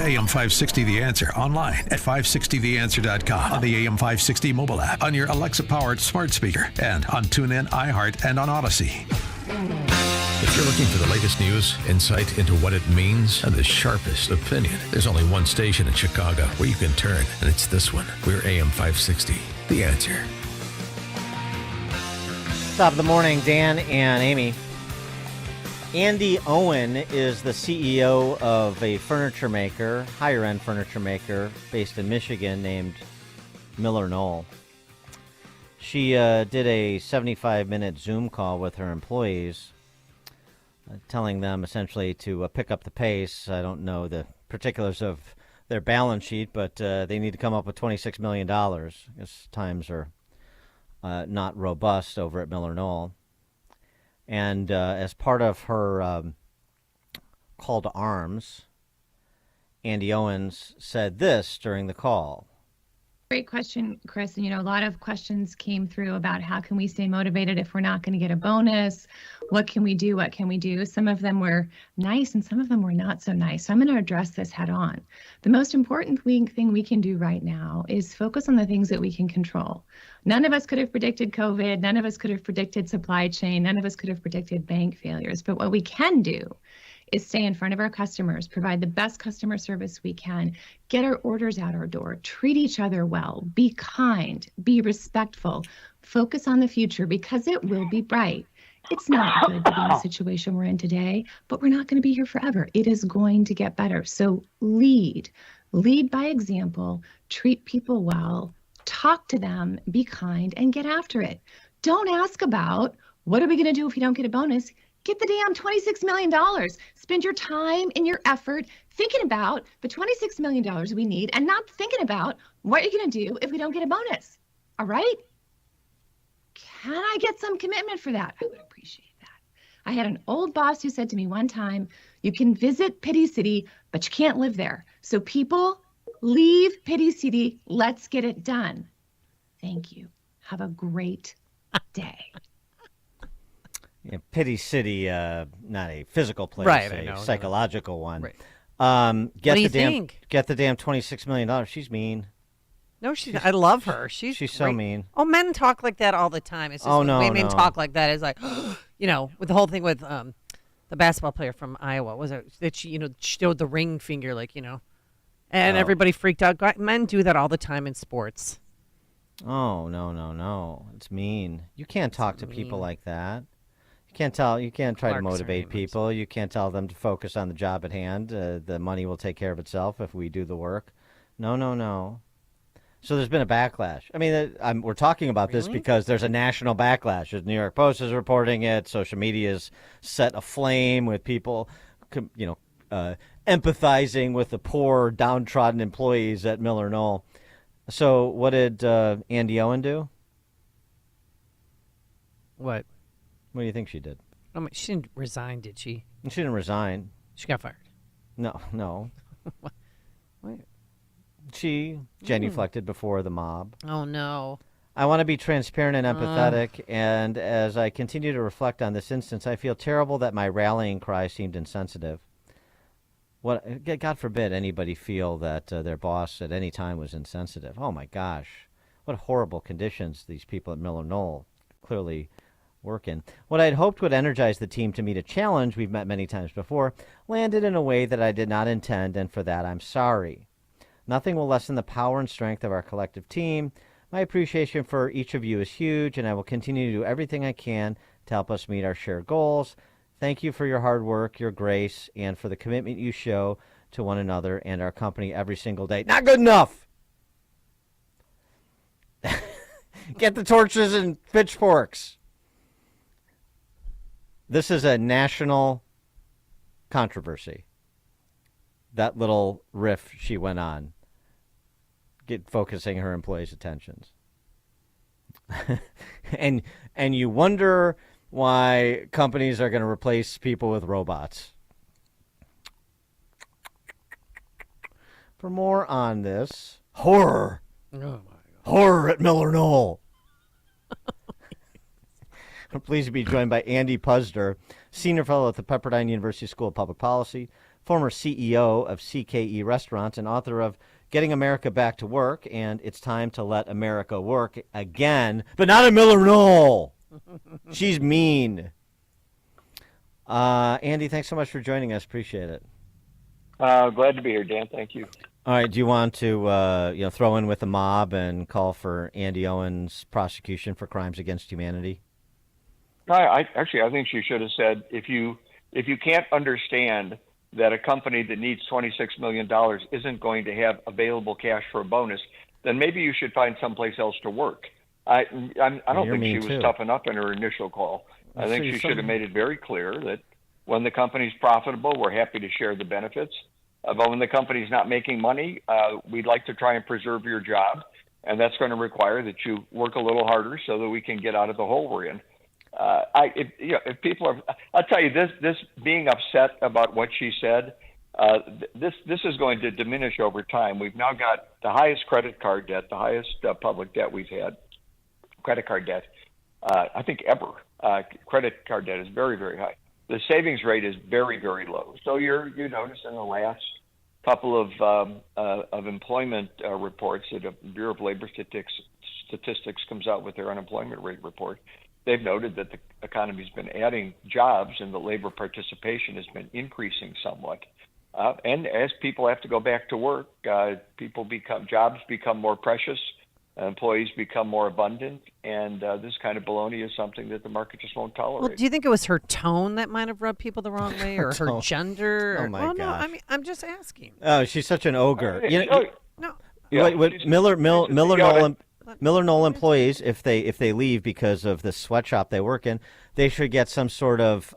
AM 560 The Answer online at 560theanswer.com, on the AM 560 mobile app, on your Alexa-powered smart speaker, and on TuneIn, iHeart, and on Odyssey. If you're looking for the latest news, insight into what it means, and the sharpest opinion, there's only one station in Chicago where you can turn, and it's this one. We're AM 560 The Answer. Top of the morning, Dan and Amy. Andy Owen is the CEO of a furniture maker, higher-end furniture maker, based in Michigan named Miller Knoll. She did a 75-minute Zoom call with her employees, telling them essentially to pick up the pace. I don't know the particulars of their balance sheet, but they need to come up with $26 million. Because times are not robust over at Miller Knoll. And as part of her call to arms, Andy Owens said this during the call. Great question, Chris. And, a lot of questions came through about how can we stay motivated if we're not going to get a bonus? What can we do? What can we do? Some of them were nice and some of them were not so nice. So I'm going to address this head on. The most important thing we can do right now is focus on the things that we can control. None of us could have predicted COVID. None of us could have predicted supply chain. None of us could have predicted bank failures. But what we can do is stay in front of our customers, provide the best customer service we can, get our orders out our door, treat each other well, be kind, be respectful, focus on the future because it will be bright. It's not good to be in the situation we're in today, but we're not going to be here forever. It is going to get better. So lead by example, treat people well, talk to them, be kind, and get after it. Don't ask about what are we going to do if we don't get a bonus. Get the damn $26 million. Spend your time and your effort thinking about the $26 million we need and not thinking about what you're going to do if we don't get a bonus. All right? Can I get some commitment for that? I would appreciate that. I had an old boss who said to me one time, you can visit Pity City, but you can't live there. So people, leave Pity City. Let's get it done. Thank you. Have a great day. Yeah, Pity City, not a physical place, right, a psychological one. Right. Get what do you the damn, think? Get the damn $26 million. She's mean. No, I love her. She's so mean. Oh, men talk like that all the time. It's just Oh, no, the way men no. talk like that is like, with the whole thing with the basketball player from Iowa, was it that she showed the ring finger, and everybody freaked out. Men do that all the time in sports. Oh, no. It's mean. You can't talk to people like that. You can't try to motivate people. You can't tell them to focus on the job at hand. The money will take care of itself if we do the work. No. So there's been a backlash. I mean, we're talking about this because there's a national backlash. The New York Post is reporting it. Social media is set aflame with people, empathizing with the poor, downtrodden employees at Miller Knoll. So what did Andy Owen do? What? What do you think she did? She didn't resign, did she? She didn't resign. She got fired. No. What? She genuflected before the mob. Oh, no. I want to be transparent and empathetic, and as I continue to reflect on this instance, I feel terrible that my rallying cry seemed insensitive. God forbid anybody feel that their boss at any time was insensitive. Oh, my gosh. What horrible conditions these people at Miller Knoll clearly work in. What I'd hoped would energize the team to meet a challenge we've met many times before landed in a way that I did not intend, and for that I'm sorry. Nothing will lessen the power and strength of our collective team. My appreciation for each of you is huge, and I will continue to do everything I can to help us meet our shared goals. Thank you for your hard work, your grace, and for the commitment you show to one another and our company every single day. Not good enough! Get the torches and pitchforks. This is a national controversy. That little riff she went on, focusing her employees' attentions. and you wonder why companies are going to replace people with robots. For more on this, horror. Oh, my God. Horror at Miller Knoll. I'm pleased to be joined by Andy Puzder, Senior Fellow at the Pepperdine University School of Public Policy, former CEO of CKE Restaurants and author of Getting America Back to Work and It's Time to Let America Work Again, but not a Miller Knoll. She's mean. Andy, thanks so much for joining us. Appreciate it. Glad to be here, Dan. Thank you. All right. Do you want to throw in with the mob and call for Andy Owen's prosecution for crimes against humanity? I think she should have said, if you can't understand that a company that needs $26 million isn't going to have available cash for a bonus, then maybe you should find someplace else to work. I don't think she was tough enough in her initial call. I think she should have made it very clear that when the company's profitable, we're happy to share the benefits. But when the company's not making money, we'd like to try and preserve your job, and that's going to require that you work a little harder so that we can get out of the hole we're in. If people are, I'll tell you this being upset about what she said, this is going to diminish over time. We've now got the highest credit card debt, the highest public debt we've had, credit card debt, I think ever. Credit card debt is very, very high. The savings rate is very, very low. So you notice in the last couple of employment reports that the Bureau of Labor Statistics comes out with their unemployment rate report, they've noted that the economy's been adding jobs and the labor participation has been increasing somewhat. And as people have to go back to work, jobs become more precious, employees become more abundant, and this kind of baloney is something that the market just won't tolerate. Well, do you think it was her tone that might have rubbed people the wrong way, or her gender? Oh my gosh. No, I mean, I'm just asking. Oh, she's such an ogre. No. Miller Knoll employees, if they leave because of the sweatshop they work in, they should get some sort of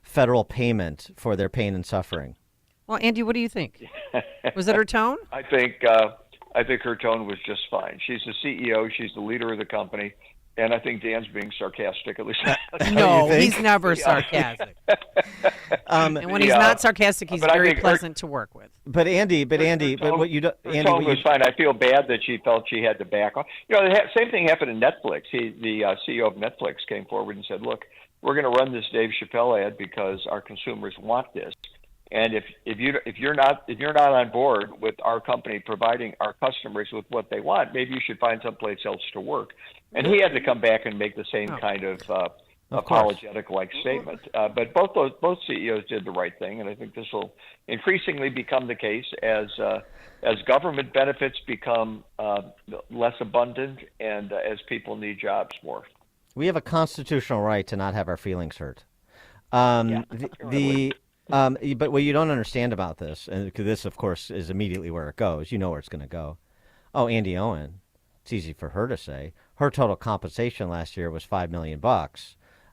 federal payment for their pain and suffering. Well, Andy, what do you think? Was it her tone? I think her tone was just fine. She's the CEO. She's the leader of the company. And I think Dan's being sarcastic, at least. No, he's never sarcastic. And when he's not sarcastic, he's very pleasant to work with. But Andy, what you do, her tone was fine. I feel bad that she felt she had to back off. The same thing happened in Netflix. The CEO of Netflix came forward and said, "Look, we're going to run this Dave Chappelle ad because our consumers want this. And if you're not on board with our company providing our customers with what they want, maybe you should find someplace else to work." And he had to come back and make the same kind of apologetic-like statement. But both CEOs did the right thing, and I think this will increasingly become the case as government benefits become less abundant and as people need jobs more. We have a constitutional right to not have our feelings hurt. But what you don't understand about this, and this, of course, is immediately where it goes. You know where it's going to go. Oh, Andy Owen. It's easy for her to say. Her total compensation last year was $5 million,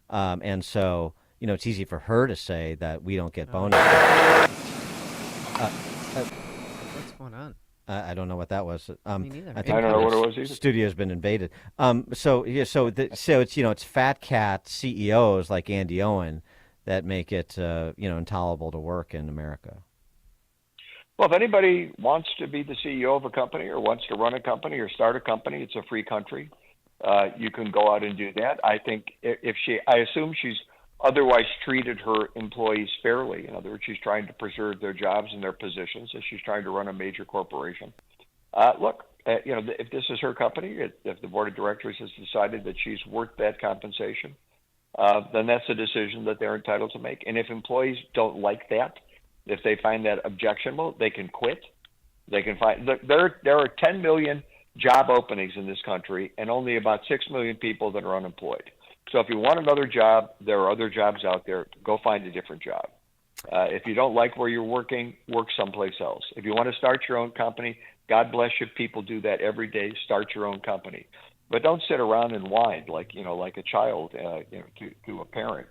and so it's easy for her to say that we don't get bonuses. What's going on? I don't know what that was. Me neither. I don't know what it was either. Studio's been invaded. So it's fat cat CEOs like Andy Owen that make it intolerable to work in America. Well, if anybody wants to be the CEO of a company or wants to run a company or start a company, it's a free country. You can go out and do that. I think I assume she's otherwise treated her employees fairly. In other words, she's trying to preserve their jobs and their positions as she's trying to run a major corporation. If this is her company, if the board of directors has decided that she's worth that compensation, then that's a decision that they're entitled to make. And if employees don't like that, if they find that objectionable, they can quit. They can find there are 10 million job openings in this country and only about 6 million people that are unemployed. So if you want another job, there are other jobs out there. Go find a different job. If you don't like where you're working, work someplace else. If you want to start your own company, God bless you. People do that every day. Start your own company. But don't sit around and whine like a child to a parent.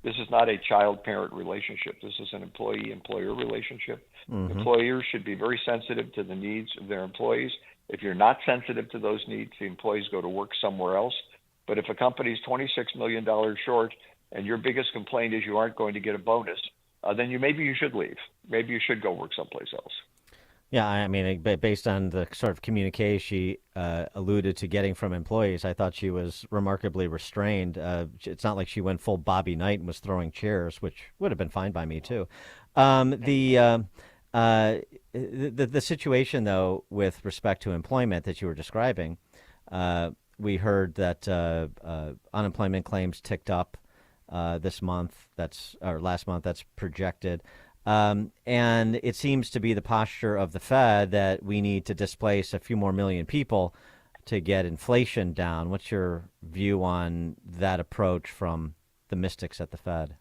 This is not a child-parent relationship. This is an employee-employer relationship. Mm-hmm. Employers should be very sensitive to the needs of their employees. If you're not sensitive to those needs, the employees go to work somewhere else. But if a company's $26 million short and your biggest complaint is you aren't going to get a bonus, then maybe you should leave. Maybe you should go work someplace else. Yeah, I mean, based on the sort of communique she alluded to getting from employees, I thought she was remarkably restrained. It's not like she went full Bobby Knight and was throwing chairs, which would have been fine by me, too. The situation, though, with respect to employment that you were describing, we heard that unemployment claims ticked up this month. Or last month. That's projected. And it seems to be the posture of the Fed that we need to displace a few more million people to get inflation down. What's your view on that approach from the mystics at the Fed?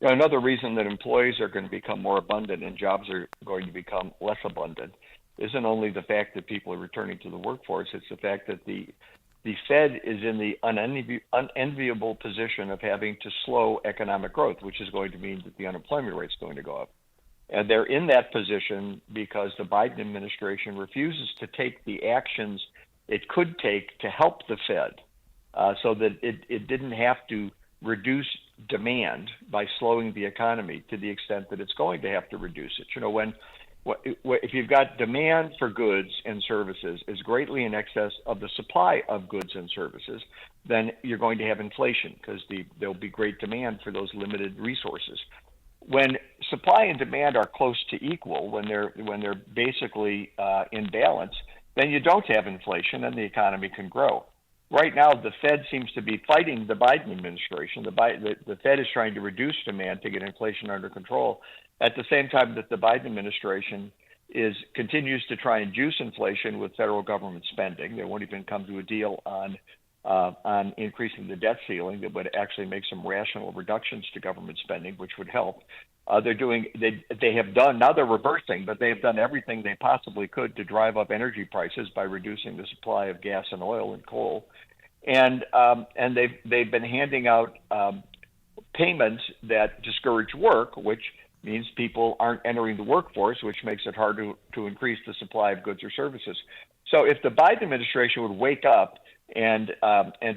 Another reason that employees are going to become more abundant and jobs are going to become less abundant isn't only the fact that people are returning to the workforce, it's the fact that the Fed is in the unenviable position of having to slow economic growth, which is going to mean that the unemployment rate is going to go up. And they're in that position because the Biden administration refuses to take the actions it could take to help the Fed so that it didn't have to reduce demand by slowing the economy to the extent that it's going to have to reduce it. You know, if you've got demand for goods and services is greatly in excess of the supply of goods and services, then you're going to have inflation because there'll be great demand for those limited resources. When supply and demand are close to equal, when they're basically in balance, then you don't have inflation and the economy can grow. Right now, the Fed seems to be fighting the Biden administration. The Fed is trying to reduce demand to get inflation under control, at the same time that the Biden administration continues to try and juice inflation with federal government spending. They won't even come to a deal on increasing the debt ceiling that would actually make some rational reductions to government spending, which would help. They have done, now they're reversing, but they have done everything they possibly could to drive up energy prices by reducing the supply of gas and oil and coal. And they've been handing out payments that discourage work, which means people aren't entering the workforce, which makes it harder to increase the supply of goods or services. So if the Biden administration would wake up and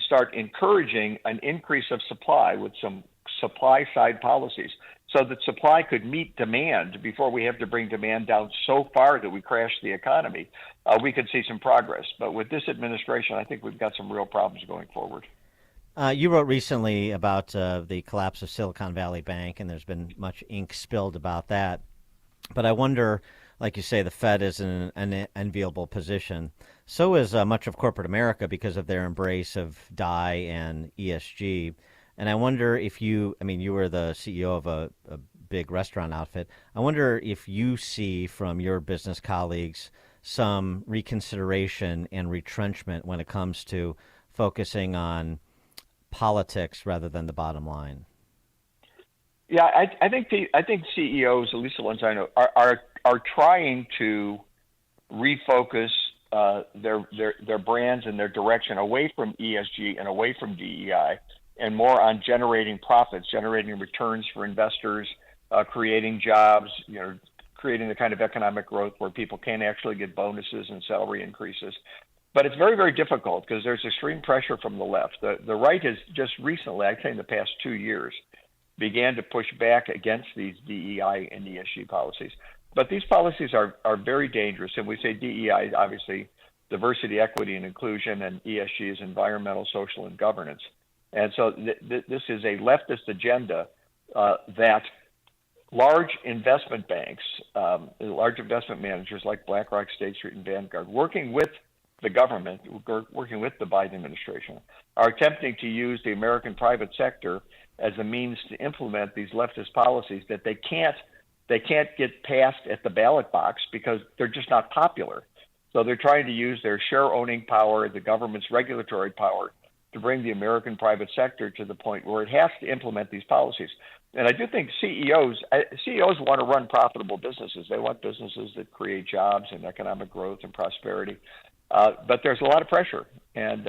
start encouraging an increase of supply with some supply side policies so that supply could meet demand before we have to bring demand down so far that we crash the economy, we could see some progress. But with this administration, I think we've got some real problems going forward. You wrote recently about the collapse of Silicon Valley Bank, and there's been much ink spilled about that. But I wonder, like you say, the Fed is in an enviable position. So is much of corporate America because of their embrace of DI and ESG. And I wonder if you were the CEO of a big restaurant outfit. I wonder if you see from your business colleagues some reconsideration and retrenchment when it comes to focusing on politics rather than the bottom line. Yeah, I think CEOs, at least the ones I know, are trying to refocus their brands and their direction away from ESG and away from DEI, and more on generating profits, generating returns for investors, creating jobs, creating the kind of economic growth where people can actually get bonuses and salary increases. But it's very, very difficult because there's extreme pressure from the left. The right has just recently, I'd say in the past 2 years, began to push back against these DEI and ESG policies. But these policies are very dangerous. And we say DEI is obviously diversity, equity, and inclusion, and ESG is environmental, social, and governance. And so this is a leftist agenda that large investment banks, large investment managers like BlackRock, State Street, and Vanguard, working with the government, working with the Biden administration, are attempting to use the American private sector as a means to implement these leftist policies that they can't get passed at the ballot box because they're just not popular. So they're trying to use their share owning power, the government's regulatory power, to bring the American private sector to the point where it has to implement these policies. And I do think CEOs want to run profitable businesses. They want businesses that create jobs and economic growth and prosperity. But there's a lot of pressure, and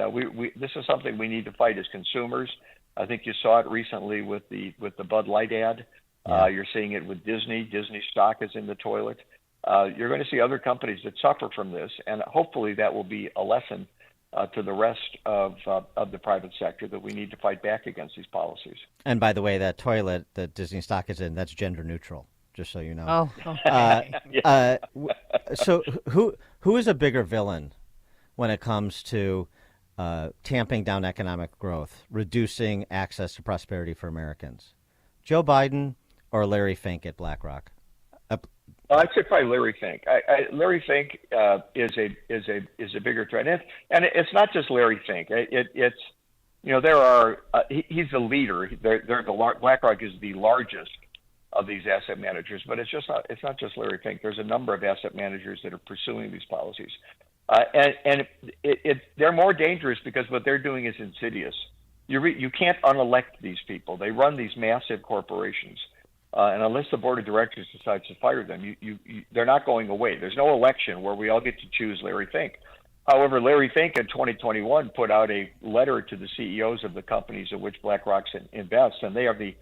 this is something we need to fight as consumers. I think you saw it recently with the Bud Light ad. You're seeing it with Disney. Disney stock is in the toilet. You're going to see other companies that suffer from this, and hopefully that will be a lesson to the rest of the private sector that we need to fight back against these policies. And by the way, that toilet that Disney stock is in, that's gender neutral, just so you know. So who is a bigger villain when it comes to tamping down economic growth, reducing access to prosperity for Americans? Joe Biden or Larry Fink at BlackRock? I'd say probably Larry Fink. Larry Fink is a bigger threat, and it's not just Larry Fink. It's there are he's the leader. BlackRock is the largest of these asset managers, but it's not just Larry Fink. There's a number of asset managers that are pursuing these policies, and they're more dangerous because what they're doing is insidious. You can't unelect these people. They run these massive corporations. And unless the board of directors decides to fire them, they're not going away. There's no election where we all get to choose Larry Fink. However, Larry Fink in 2021 put out a letter to the CEOs of the companies in which BlackRock invests, and they are the